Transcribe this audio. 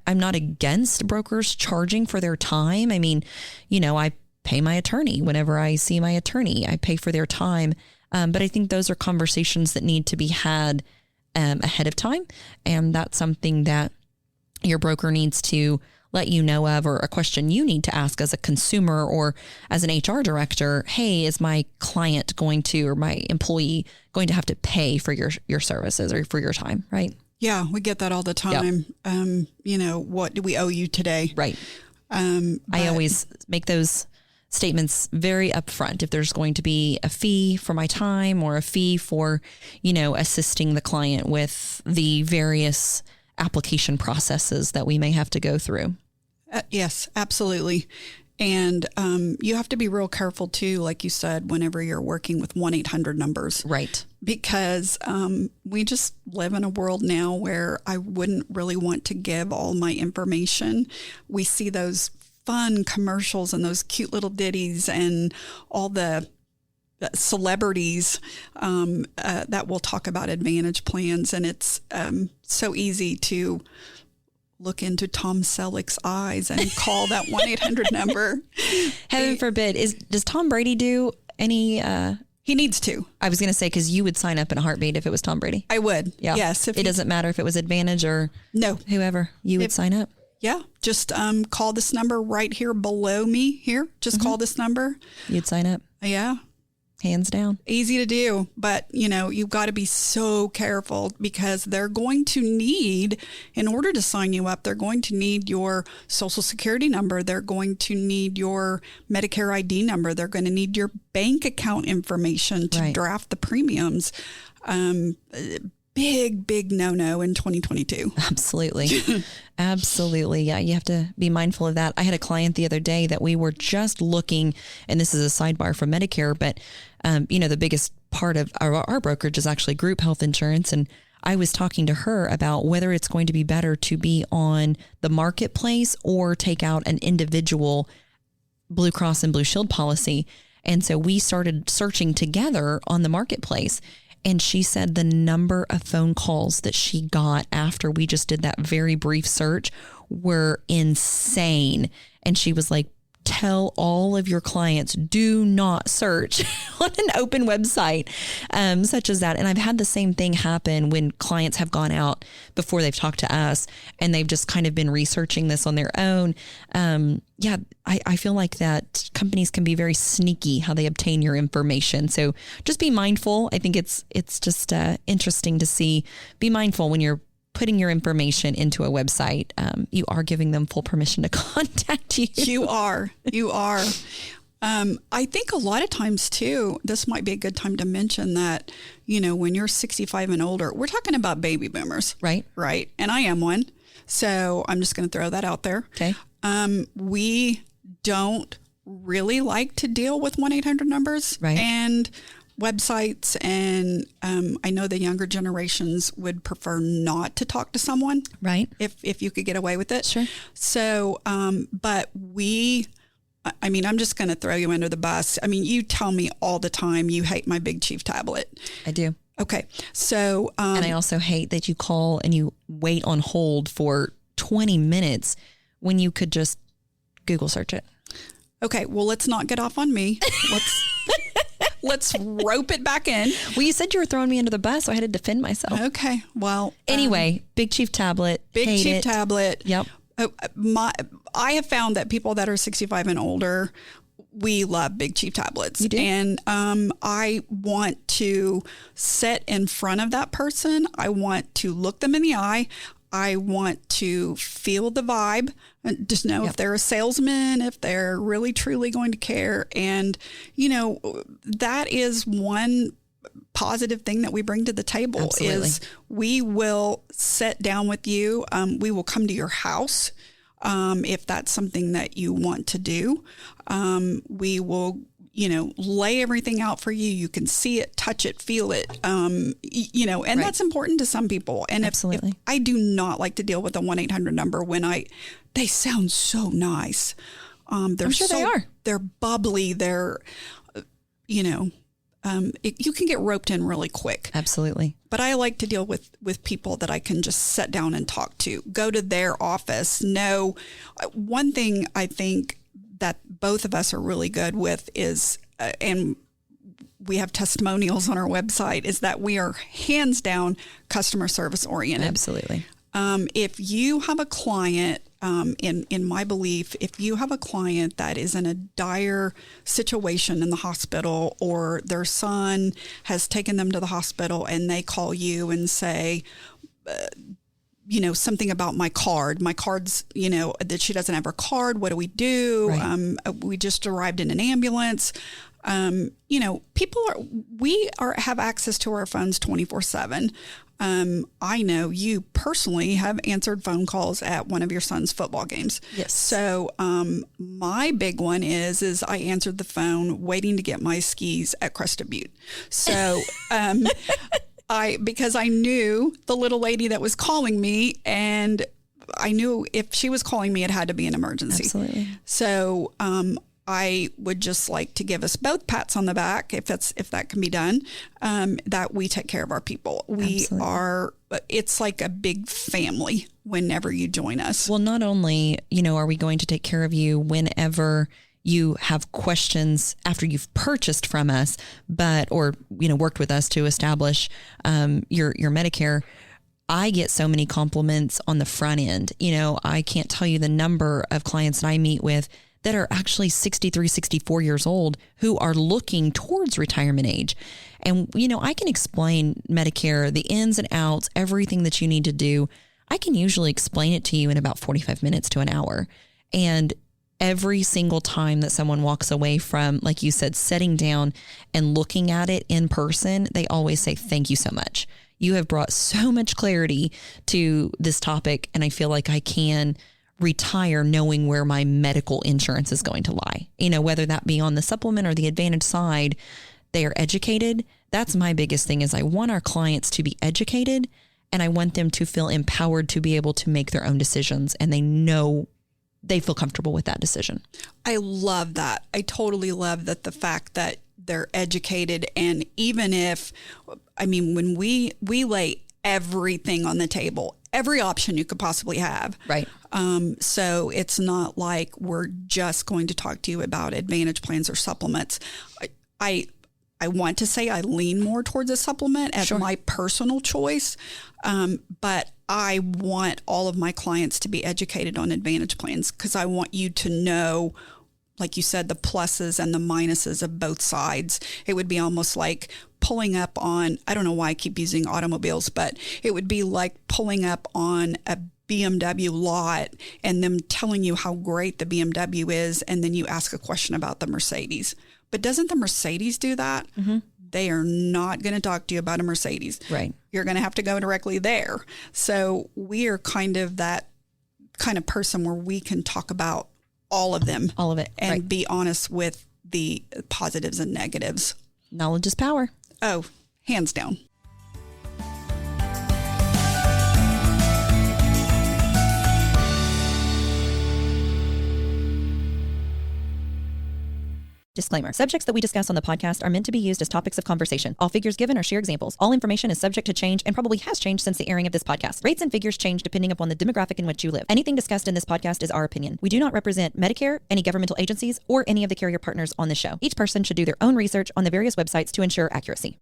I'm not against brokers charging for their time. I mean, I pay my attorney whenever I see my attorney. I pay for their time. But I think those are conversations that need to be had ahead of time. And that's something that your broker needs to let you know of, or a question you need to ask as a consumer or as an HR director. Hey, is my client going to, or my employee going to have to pay for your services or for your time, right? Yeah, we get that all the time. Yep. What do we owe you today? Right. I always make those statements very upfront. If there's going to be a fee for my time or a fee for, assisting the client with the various application processes that we may have to go through. Yes, absolutely. And you have to be real careful too, like you said, whenever you're working with 1-800 numbers. Right. Because we just live in a world now where I wouldn't really want to give all my information. We see those fun commercials and those cute little ditties and all the celebrities that will talk about Advantage plans. And it's so easy to look into Tom Selleck's eyes and call that 1-800 number. Heaven forbid. Does Tom Brady do any... He needs to. I was going to say, because you would sign up in a heartbeat if it was Tom Brady. I would. Yeah. Yes. It doesn't matter if it was Advantage or whoever. You would sign up. Yeah. Just call this number right here below me here. Just call this number. You'd sign up. Yeah. Hands down. Easy to do. But, you've got to be so careful because they're going to need, in order to sign you up, they're going to need your social security number. They're going to need your Medicare ID number. They're going to need your bank account information to draft the premiums. Big no-no in 2022. Absolutely. Absolutely. Yeah, you have to be mindful of that. I had a client the other day that we were just looking, and this is a sidebar from Medicare, but the biggest part of our brokerage is actually group health insurance. And I was talking to her about whether it's going to be better to be on the marketplace or take out an individual Blue Cross and Blue Shield policy. And so we started searching together on the marketplace. And she said the number of phone calls that she got after we just did that very brief search were insane. And she was like, tell all of your clients, do not search on an open website such as that. And I've had the same thing happen when clients have gone out before they've talked to us and they've just kind of been researching this on their own. I feel like that companies can be very sneaky how they obtain your information. So just be mindful. I think it's just interesting to see. Be mindful when you're putting your information into a website. You are giving them full permission to contact you. You are. I think a lot of times too, this might be a good time to mention that, when you're 65 and older, we're talking about baby boomers. Right. Right. And I am one. So I'm just going to throw that out there. Okay. We don't really like to deal with 1-800 numbers. Right. And websites, and I know the younger generations would prefer not to talk to someone, right? If you could get away with it. Sure. So, but I'm just going to throw you under the bus. You tell me all the time you hate my Big Chief tablet. I do. Okay. So, and I also hate that you call and you wait on hold for 20 minutes when you could just Google search it. Okay. Well, let's not get off on me. Let's rope it back in. Well, you said you were throwing me under the bus, so I had to defend myself. Okay. Well, anyway, Big Chief tablet. Big Chief tablet. Yep. I have found that people that are 65 and older, we love Big Chief tablets. You do? And I want to sit in front of that person. I want to look them in the eye. I want to feel the vibe, and just know if they're a salesman, if they're really truly going to care. And, that is one positive thing that we bring to the table. Absolutely. Is we will sit down with you. We will come to your house. If that's something that you want to do, we will, lay everything out for you. You can see it, touch it, feel it, and that's important to some people. And if I do not like to deal with a 1-800 number when they sound so nice. I'm sure they are. They're bubbly. They're, you can get roped in really quick. Absolutely. But I like to deal with people that I can just sit down and talk to, go to their office. No, one thing I think that both of us are really good with is, and we have testimonials on our website, is that we are hands down customer service oriented. Absolutely. If you have a client, in my belief, if you have a client that is in a dire situation in the hospital, or their son has taken them to the hospital and they call you and say, something about my card's, that she doesn't have her card. What do we do? Right. We just arrived in an ambulance. We have access to our phones 24/7. I know you personally have answered phone calls at one of your son's football games. Yes. So, my big one is I answered the phone waiting to get my skis at Crested Butte. So, because I knew the little lady that was calling me, and I knew if she was calling me, it had to be an emergency. Absolutely. So, I would just like to give us both pats on the back, if that can be done, that we take care of our people. It's like a big family whenever you join us. Well, not only, are we going to take care of you whenever you have questions after you've purchased from us, or worked with us to establish your Medicare. I get so many compliments on the front end. I can't tell you the number of clients that I meet with that are actually 63, 64 years old who are looking towards retirement age. And, I can explain Medicare, the ins and outs, everything that you need to do. I can usually explain it to you in about 45 minutes to an hour. And every single time that someone walks away from, like you said, sitting down and looking at it in person, they always say, thank you so much. You have brought so much clarity to this topic. And I feel like I can retire knowing where my medical insurance is going to lie. Whether that be on the supplement or the advantage side, they are educated. That's my biggest thing, is I want our clients to be educated, and I want them to feel empowered to be able to make their own decisions, and they feel comfortable with that decision. I love that. I totally love that, the fact that they're educated. And even when we lay everything on the table, every option you could possibly have. Right. So it's not like we're just going to talk to you about advantage plans or supplements. I want to say I lean more towards a supplement as my personal choice. But I want all of my clients to be educated on advantage plans, because I want you to know, like you said, the pluses and the minuses of both sides. It would be almost like pulling up on, I don't know why I keep using automobiles, but it would be like pulling up on a BMW lot and them telling you how great the BMW is, and then you ask a question about the Mercedes. But doesn't the Mercedes do that? Mm-hmm. They are not going to talk to you about a Mercedes. Right. You're going to have to go directly there. So we are kind of that kind of person where we can talk about all of them. All of it. And be honest with the positives and negatives. Knowledge is power. Oh, hands down. Disclaimer. Subjects that we discuss on the podcast are meant to be used as topics of conversation. All figures given are sheer examples. All information is subject to change and probably has changed since the airing of this podcast. Rates and figures change depending upon the demographic in which you live. Anything discussed in this podcast is our opinion. We do not represent Medicare, any governmental agencies, or any of the carrier partners on the show. Each person should do their own research on the various websites to ensure accuracy.